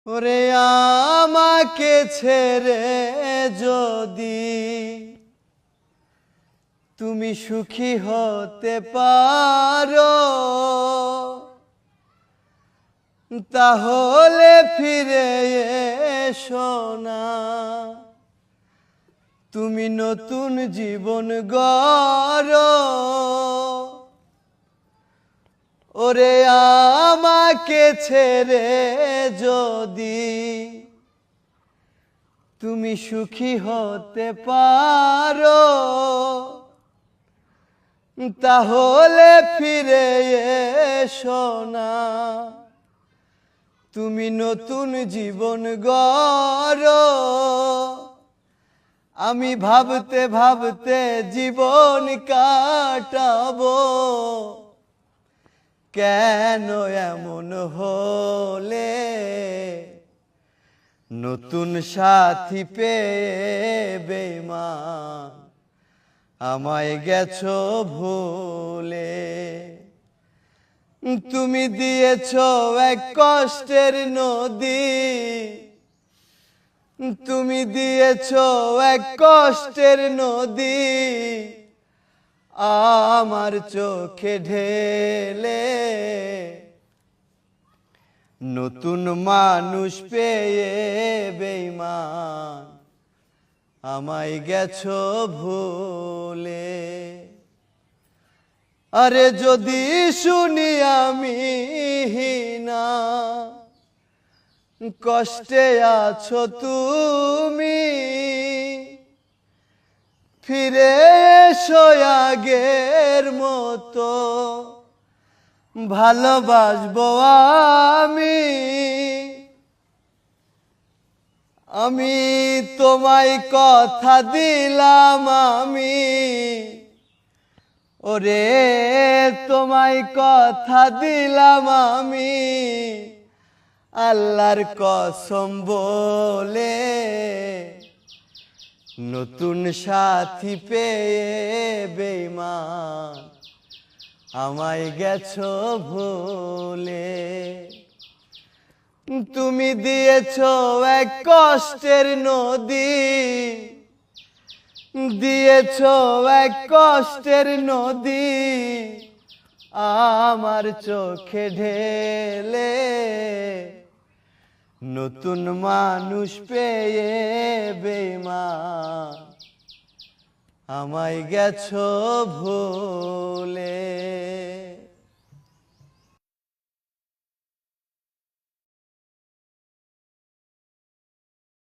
ওরে আমাকে ছেড়ে যদি তুমি সুখী হতে পারো, তাহলে ফিরে এসো না, তুমি নতুন জীবন গড়ো। ওরে আমাকে ছেড়ে যদি তুমি সুখী হতে পারো, তাহলে ফিরে এসো না, তুমি নতুন জীবন গড়ো। আমি ভাবতে ভাবতে জীবন কাটাবো, কেন এমন হলে নতুন সাথী পেয়ে বেঈমান আমায় গেছো ভুলে। তুমি দিয়েছো এক কষ্টের নদী, তুমি দিয়েছো এক কষ্টের নদী আমার চোখে ঢেলে। নতুন মানুষ পেয়ে বেঈমান আমায় গেছো ভুলে। আরে যদি শুনি আমি না কষ্টে আছো তুমি, ফিরে এসো আগের মতো, ভালোবাসবো আমি তোমায় কথা দিলাম আমি। ওরে তোমায় কথা দিলাম আমি, আল্লাহর কসম বলে। নতুন সাথী পেয়ে বেঈমান আমায় গেছো ভুলে। তুমি দিয়েছো এক কষ্টের নদী, দিয়েছো এক কষ্টের নদী আমার চোখে ঢেলে। নতুন মানুষ পেয়ে বেঈমান আমায় গেছো ভুলে।